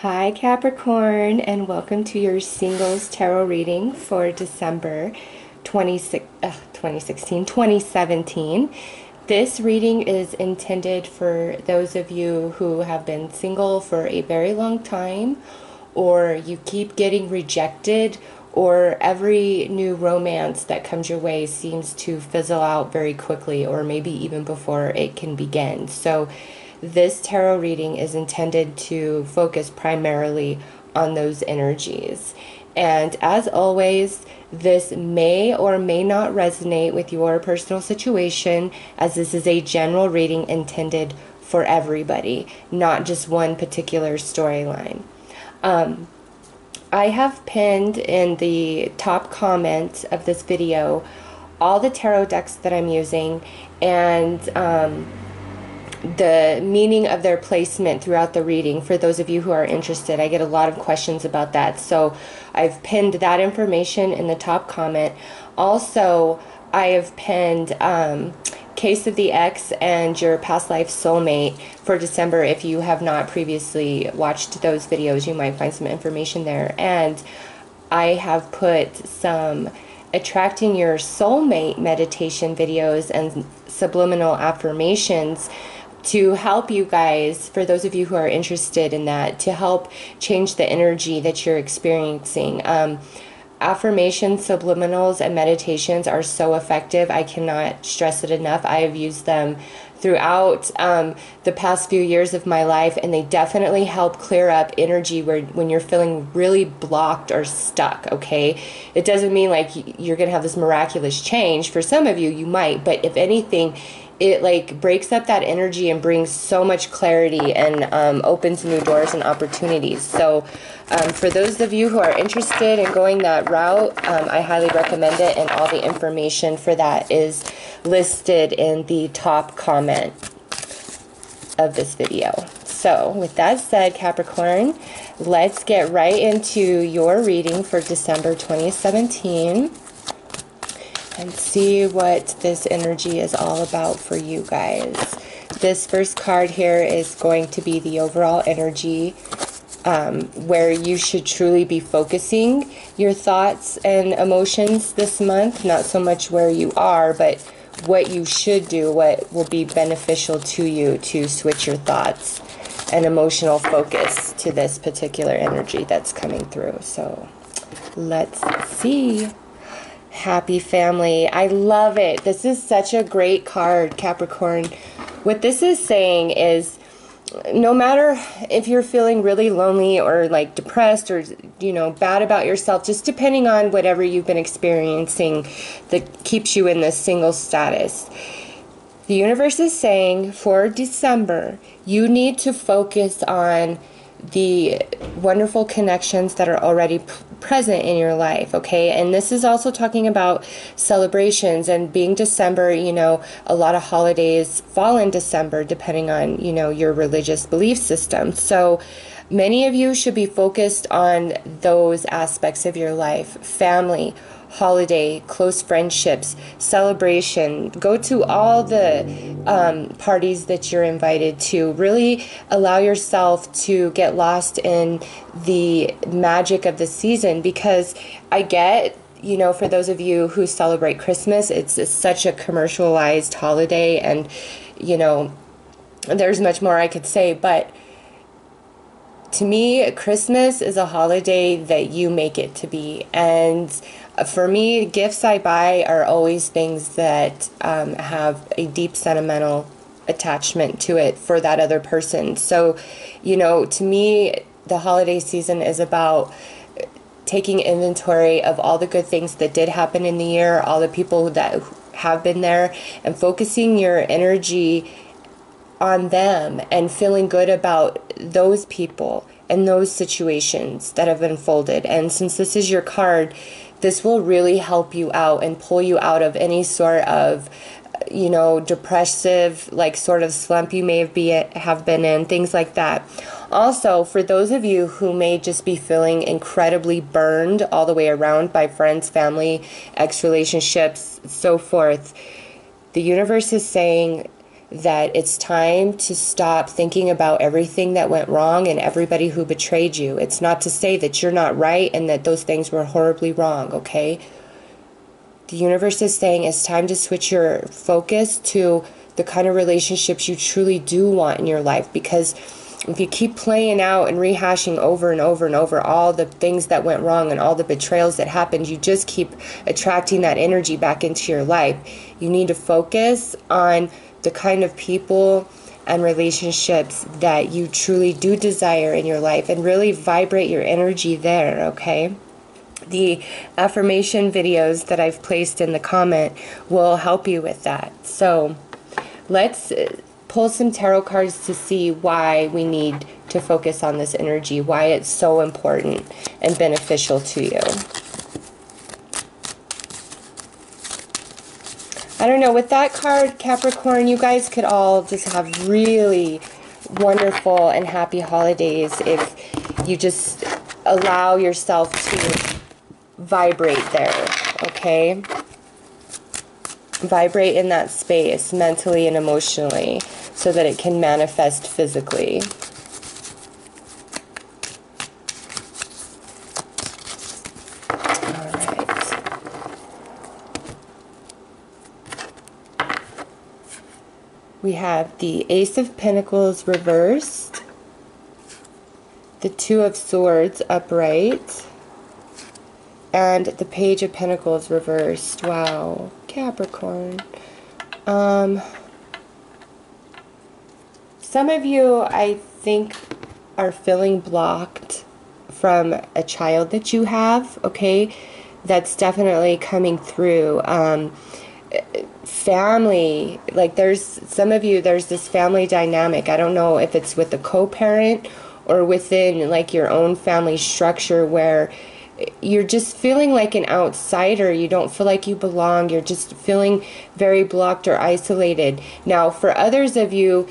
Hi Capricorn, and welcome to your singles tarot reading for December 2017. This reading is intended for those of you who have been single for a very long time, or you keep getting rejected, or every new romance that comes your way seems to fizzle out very quickly, or maybe even before it can begin. So this tarot reading is intended to focus primarily on those energies. And as always, this may or may not resonate with your personal situation, as this is a general reading intended for everybody, not just one particular storyline. I have pinned in the top comment of this video all the tarot decks that I'm using and the meaning of their placement throughout the reading for those of you who are interested. I get a lot of questions about that, so I've pinned that information in the top comment. Also, I have pinned Case of the Ex and your past life soulmate for December. If you have not previously watched those videos, you might find some information there. And I have put some attracting your soulmate meditation videos and subliminal affirmations to help you guys, for those of you who are interested in that, to help change the energy that you're experiencing. Affirmations, subliminals, and meditations are so effective. I cannot stress it enough. I have used them throughout the past few years of my life, and they definitely help clear up energy when you're feeling really blocked or stuck, okay? It doesn't mean like you're going to have this miraculous change. For some of you, you might, but if anything, it like breaks up that energy and brings so much clarity and opens new doors and opportunities. So for those of you who are interested in going that route, I highly recommend it, and all the information for that is listed in the top comment of this video. So with that said, Capricorn, let's get right into your reading for December 2017. And see what this energy is all about for you guys. This first card here is going to be the overall energy, where you should truly be focusing your thoughts and emotions this month. Not so much where you are, but what you should do, what will be beneficial to you to switch your thoughts and emotional focus to this particular energy that's coming through. So let's see. Happy family. I love it. This is such a great card, Capricorn. What this is saying is, no matter if you're feeling really lonely or like depressed or, you know, bad about yourself, just depending on whatever you've been experiencing that keeps you in this single status, the universe is saying for December, you need to focus on the wonderful connections that are already present in your life, okay? And this is also talking about celebrations, and being December, you know, a lot of holidays fall in December depending on, you know, your religious belief system. So many of you should be focused on those aspects of your life: family, holiday, close friendships, celebration. Go to all the parties that you're invited to. Really allow yourself to get lost in the magic of the season, because I get, you know, for those of you who celebrate Christmas, it's such a commercialized holiday, and, you know, there's much more I could say, but to me, Christmas is a holiday that you make it to be. And for me, gifts I buy are always things that have a deep sentimental attachment to it for that other person. So, you know, to me, the holiday season is about taking inventory of all the good things that did happen in the year, all the people that have been there, and focusing your energy on them and feeling good about those people and those situations that have unfolded. And since this is your card, this will really help you out and pull you out of any sort of, you know, depressive, like, sort of slump you may have been in, things like that. Also, for those of you who may just be feeling incredibly burned all the way around by friends, family, ex relationships, so forth, the universe is saying that it's time to stop thinking about everything that went wrong and everybody who betrayed you. It's not to say that you're not right and that those things were horribly wrong, okay? The universe is saying it's time to switch your focus to the kind of relationships you truly do want in your life, because if you keep playing out and rehashing over and over and over all the things that went wrong and all the betrayals that happened, you just keep attracting that energy back into your life. You need to focus on the kind of people and relationships that you truly do desire in your life and really vibrate your energy there, okay? The affirmation videos that I've placed in the comment will help you with that. So let's pull some tarot cards to see why we need to focus on this energy, why it's so important and beneficial to you. I don't know, with that card, Capricorn, you guys could all just have really wonderful and happy holidays if you just allow yourself to vibrate there, okay? Vibrate in that space mentally and emotionally so that it can manifest physically. All right. We have the Ace of Pentacles reversed, the Two of Swords upright, and the Page of Pentacles reversed. Wow, Capricorn. Some of you, I think, are feeling blocked from a child that you have, okay? That's definitely coming through. Family, like there's some of you, there's this family dynamic. I don't know if it's with a co-parent or within like your own family structure where you're just feeling like an outsider. You don't feel like you belong. You're just feeling very blocked or isolated. Now, for others of you,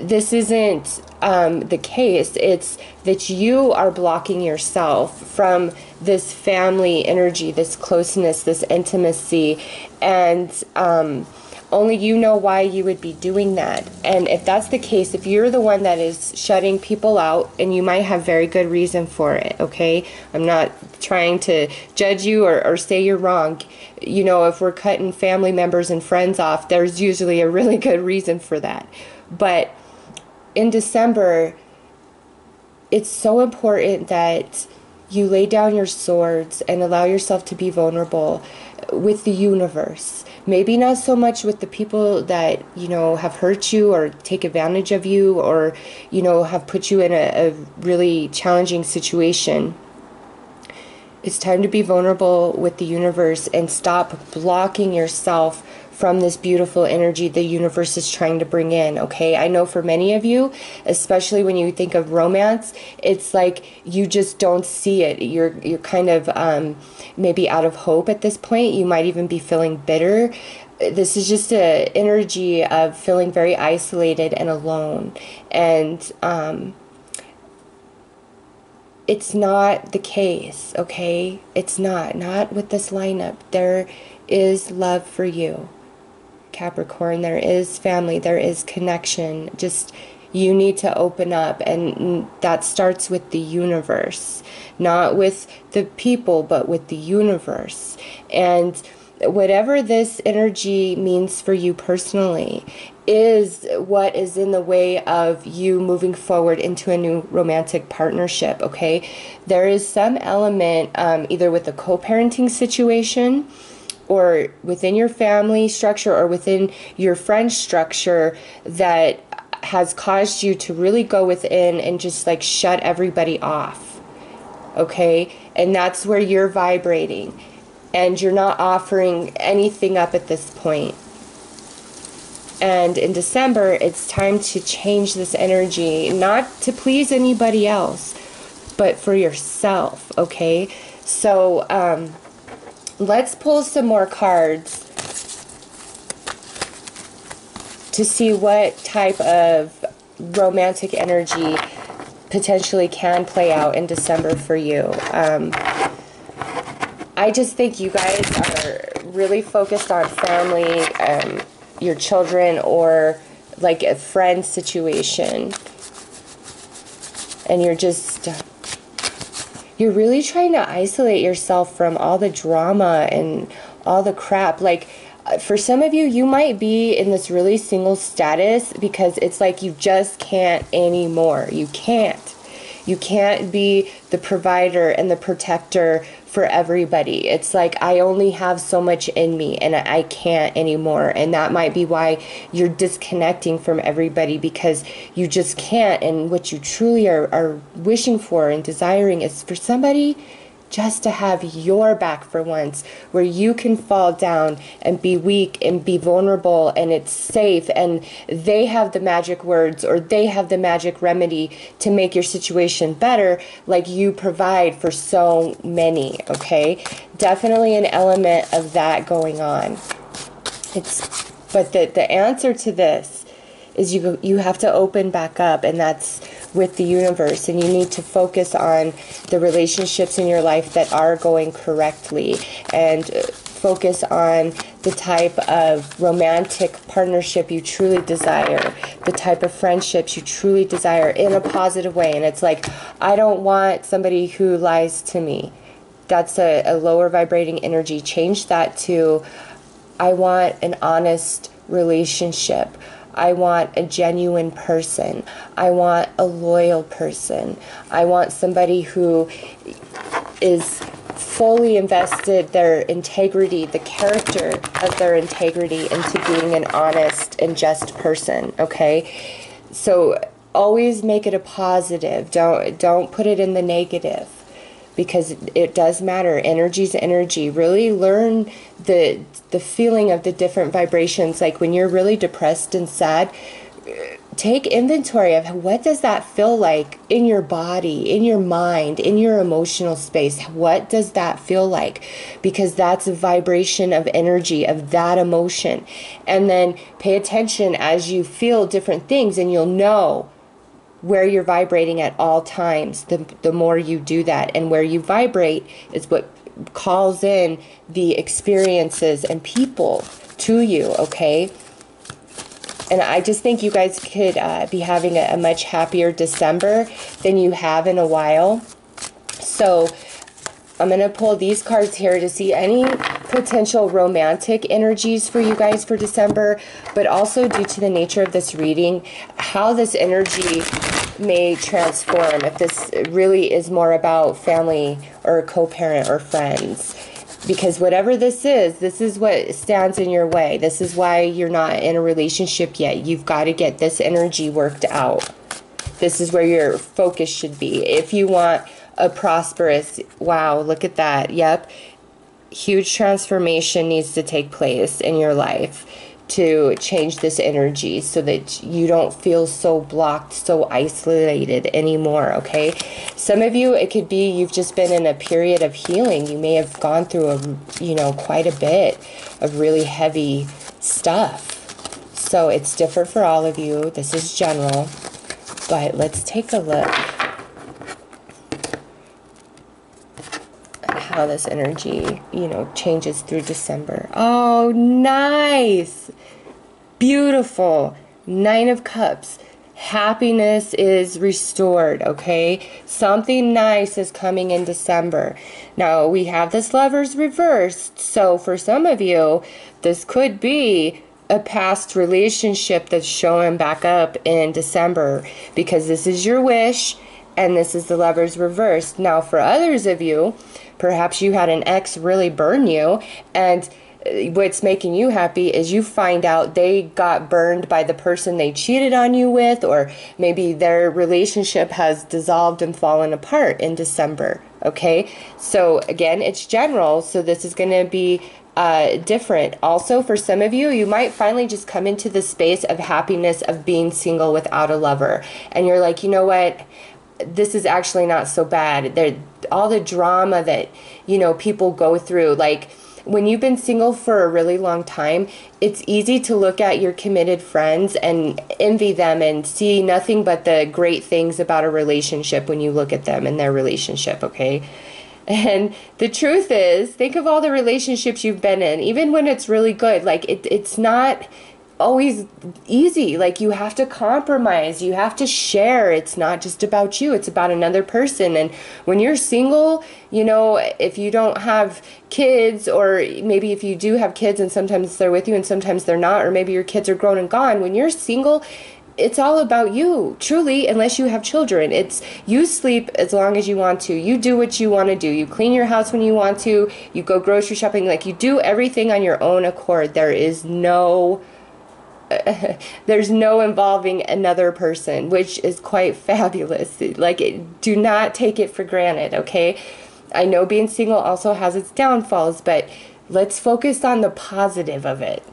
this isn't the case. It's that you are blocking yourself from this family energy, this closeness, this intimacy, and only you know why you would be doing that. And if that's the case, if you're the one that is shutting people out, and you might have very good reason for it, okay? I'm not trying to judge you or say you're wrong. You know, if we're cutting family members and friends off, there's usually a really good reason for that. But in December, it's so important that you lay down your swords and allow yourself to be vulnerable with the universe. Maybe not so much with the people that, you know, have hurt you or take advantage of you or, you know, have put you in a really challenging situation. It's time to be vulnerable with the universe and stop blocking yourself from this beautiful energy the universe is trying to bring in, okay? I know for many of you, especially when you think of romance, it's like you just don't see it. You're kind of maybe out of hope at this point. You might even be feeling bitter. This is just an energy of feeling very isolated and alone. And it's not the case, okay? It's not with this lineup. There is love for you, Capricorn. There is family, there is connection. Just you need to open up, and that starts with the universe, not with the people, but with the universe. And whatever this energy means for you personally is what is in the way of you moving forward into a new romantic partnership, okay? There is some element, either with a co-parenting situation or within your family structure or within your friend structure that has caused you to really go within and just like shut everybody off, okay? And that's where you're vibrating and you're not offering anything up at this point. And in December, it's time to change this energy, not to please anybody else, but for yourself, okay? So, let's pull some more cards to see what type of romantic energy potentially can play out in December for you. I just think you guys are really focused on family, your children, or like a friend situation. And you're really trying to isolate yourself from all the drama and all the crap. Like, for some of you, you might be in this really single status because it's like you just can't anymore. You can't. You can't be the provider and the protector for everybody. It's like, I only have so much in me and I can't anymore. And that might be why you're disconnecting from everybody, because you just can't. And what you truly are wishing for and desiring is for somebody just to have your back for once, where you can fall down and be weak and be vulnerable and it's safe, and they have the magic words or they have the magic remedy to make your situation better, like you provide for so many. Okay, definitely an element of that going on. But the answer to this is you have to open back up, and that's with the universe, and you need to focus on the relationships in your life that are going correctly, and focus on the type of romantic partnership you truly desire, the type of friendships you truly desire in a positive way. And it's like, I don't want somebody who lies to me. That's a lower vibrating energy. Change that to, I want an honest relationship. I want a genuine person. I want a loyal person. I want somebody who is fully invested their integrity, the character of their integrity, into being an honest and just person, okay? So always make it a positive. Don't put it in the negative, because it does matter. Energy's energy. Really learn the feeling of the different vibrations. Like when you're really depressed and sad, take inventory of what does that feel like in your body, in your mind, in your emotional space. What does that feel like? Because that's a vibration of energy, of that emotion. And then pay attention as you feel different things, and you'll know where you're vibrating at all times, the more you do that. And where you vibrate is what calls in the experiences and people to you, okay? And I just think you guys could be having a much happier December than you have in a while. So I'm going to pull these cards here to see any potential romantic energies for you guys for December, but also due to the nature of this reading, how this energy may transform, if this really is more about family or a co-parent or friends. Because whatever this is what stands in your way. This is why you're not in a relationship yet. You've got to get this energy worked out. This is where your focus should be. If you want a prosperous, wow, look at that. Yep. Huge transformation needs to take place in your life to change this energy so that you don't feel so blocked, so isolated anymore, okay? Some of you, it could be you've just been in a period of healing. You may have gone through quite a bit of really heavy stuff. So it's different for all of you. This is general, but let's take a look at how this energy, changes through December. Oh, nice. Beautiful. 9 of Cups. Happiness is restored, okay? Something nice is coming in December. Now, we have this Lovers reversed. So for some of you, this could be a past relationship that's showing back up in December, because this is your wish and this is the Lovers reversed. Now, for others of you, perhaps you had an ex really burn you, and what's making you happy is you find out they got burned by the person they cheated on you with, or maybe their relationship has dissolved and fallen apart in December, okay? So again, it's general, so this is going to be different. Also, for some of you, you might finally just come into the space of happiness of being single without a lover, and you're like, you know what? This is actually not so bad. All the drama that, people go through, like, when you've been single for a really long time, it's easy to look at your committed friends and envy them and see nothing but the great things about a relationship when you look at them and their relationship, okay? And the truth is, think of all the relationships you've been in, even when it's really good. Like, it's not always easy. Like, you have to compromise, you have to share. It's not just about you, it's about another person. And when you're single, you know, if you don't have kids, or maybe if you do have kids and sometimes they're with you and sometimes they're not, or maybe your kids are grown and gone, when you're single, it's all about you, truly, unless you have children. It's you sleep as long as you want to. You do what you want to do. You clean your house when you want to. You go grocery shopping. Like, you do everything on your own accord. There is no there's no involving another person, which is quite fabulous. Like, do not take it for granted, okay? I know being single also has its downfalls, but let's focus on the positive of it.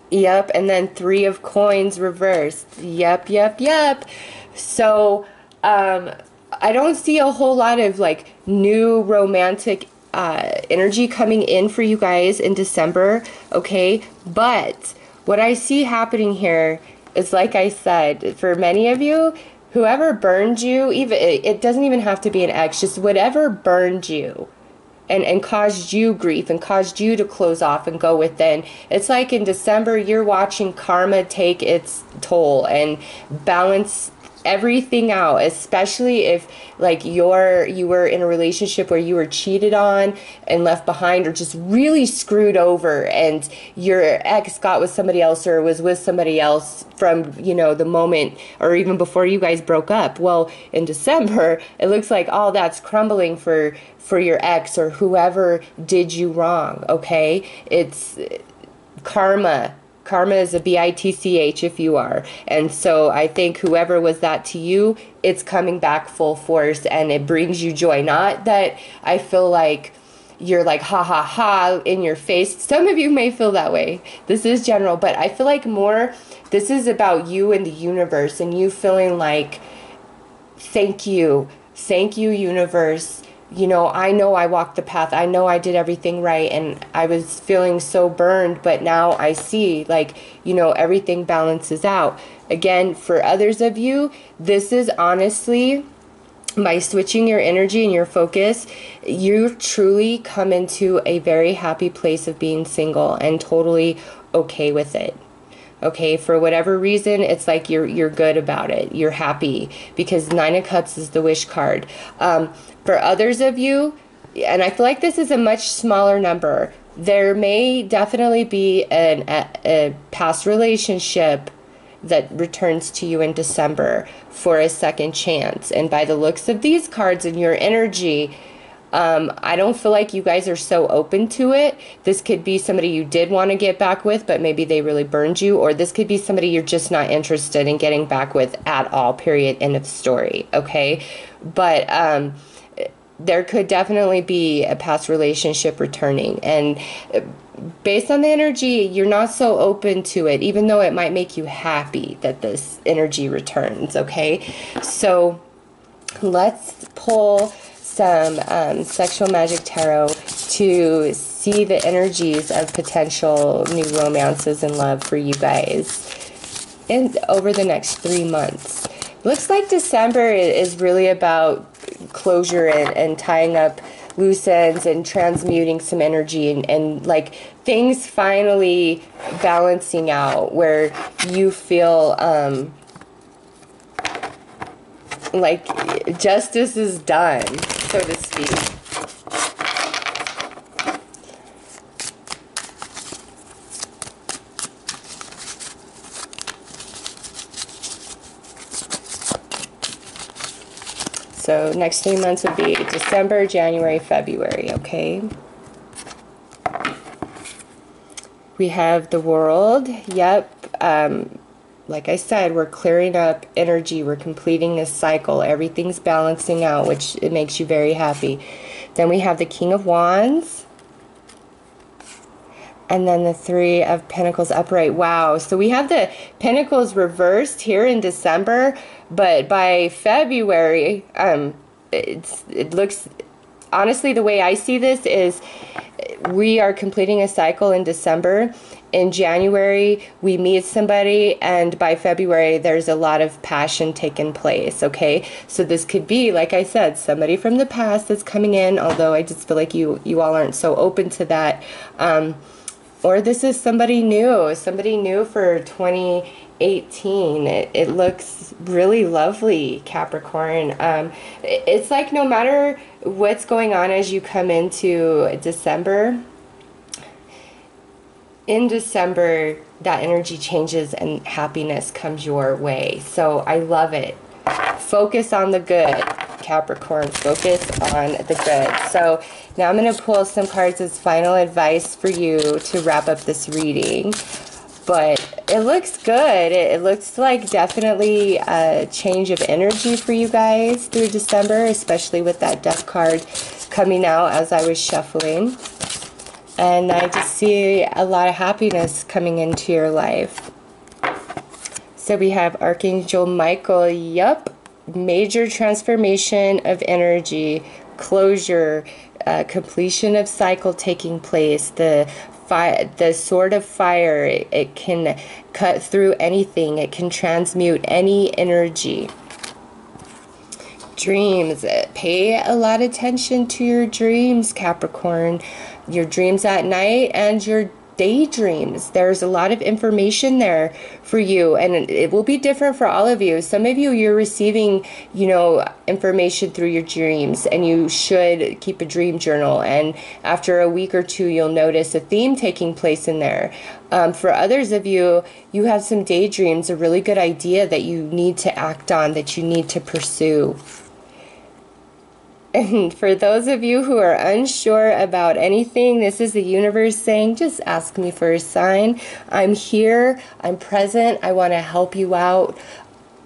Yep, and then 3 of coins reversed. Yep. So, I don't see a whole lot of, like, new romantic energy coming in for you guys in December, okay? But what I see happening here is, like I said, for many of you, whoever burned you, even it doesn't even have to be an ex, just whatever burned you and caused you grief and caused you to close off and go within. It's like in December, you're watching karma take its toll and balance everything out, especially if, like, you were in a relationship where you were cheated on and left behind, or just really screwed over, and your ex got with somebody else or was with somebody else from, you know, the moment or even before you guys broke up. Well, in December, it looks like all that's crumbling for your ex or whoever did you wrong, okay? It's karma. Karma is a bitch if you are. And so I think whoever was that to you, it's coming back full force, and it brings you joy. Not that I feel like you're like, ha ha ha, in your face. Some of you may feel that way. This is general, but I feel like more, this is about you and the universe, and you feeling like, thank you, universe. You know I walked the path. I know I did everything right, and I was feeling so burned, but now I see, like, you know, everything balances out. Again, for others of you, this is honestly, by switching your energy and your focus, you truly come into a very happy place of being single and totally okay with it. Okay, for whatever reason, it's like you're good about it. You're happy, because 9 of Cups is the wish card. For others of you, and I feel like this is a much smaller number, there may definitely be a past relationship that returns to you in December for a second chance. And by the looks of these cards and your energy, I don't feel like you guys are so open to it. This could be somebody you did want to get back with, but maybe they really burned you. Or this could be somebody you're just not interested in getting back with at all, period, end of story, okay? But there could definitely be a past relationship returning. And based on the energy, you're not so open to it, even though it might make you happy that this energy returns, okay? So let's pull some Sexual Magic Tarot to see the energies of potential new romances and love for you guys over the next 3 months. Looks like December is really about closure and tying up loose ends and transmuting some energy and like things finally balancing out, where you feel like justice is done, so to speak. So next 3 months would be December, January, February, okay? We have the World. Yep. Like I said, we're clearing up energy. We're completing this cycle. Everything's balancing out, which it makes you very happy. Then we have the King of Wands. And then the Three of Pentacles upright. Wow. So we have the Pentacles reversed here in December, but by February, it looks, honestly, the way I see this is we are completing a cycle in December. In January, we meet somebody, and by February, there's a lot of passion taking place, okay? So this could be, like I said, somebody from the past that's coming in, although I just feel like you all aren't so open to that. Or this is somebody new for 2018. It looks really lovely, Capricorn. It's like no matter what's going on as you come into December, in December, that energy changes and happiness comes your way. So I love it. Focus on the good, Capricorn. Focus on the good. So now I'm going to pull some cards as final advice for you to wrap up this reading. But it looks good. It looks like definitely a change of energy for you guys through December, especially with that Death card coming out as I was shuffling. And I just see a lot of happiness coming into your life. So we have Archangel Michael. Yup. Major transformation of energy, closure, completion of cycle taking place. The sword of fire, it can cut through anything. It can transmute any energy. Dreams. Pay a lot of attention to your dreams, Capricorn. Your dreams at night and your daydreams. There's a lot of information there for you, and it will be different for all of you. Some of you, you're receiving, information through your dreams, and you should keep a dream journal. And after a week or two, you'll notice a theme taking place in there. For others of you, you have some daydreams, a really good idea that you need to act on, that you need to pursue. And for those of you who are unsure about anything, this is the universe saying, just ask me for a sign. I'm here. I'm present. I want to help you out,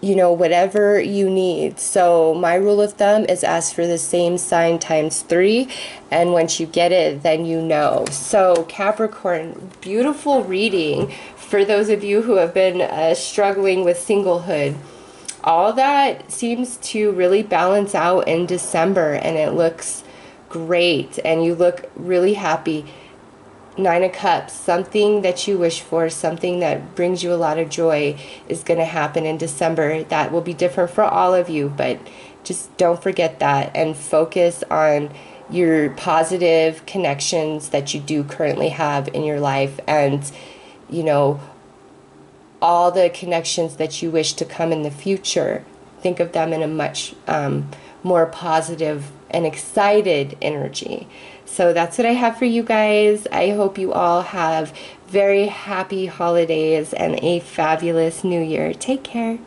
whatever you need. So my rule of thumb is ask for the same sign times 3. And once you get it, then you know. So Capricorn, beautiful reading for those of you who have been struggling with singlehood. All that seems to really balance out in December, and it looks great, and you look really happy. 9 of Cups, something that you wish for, something that brings you a lot of joy is going to happen in December. That will be different for all of you, but just don't forget that and focus on your positive connections that you do currently have in your life, and, all the connections that you wish to come in the future. Think of them in a much more positive and excited energy. So that's what I have for you guys. I hope you all have very happy holidays and a fabulous new year. Take care.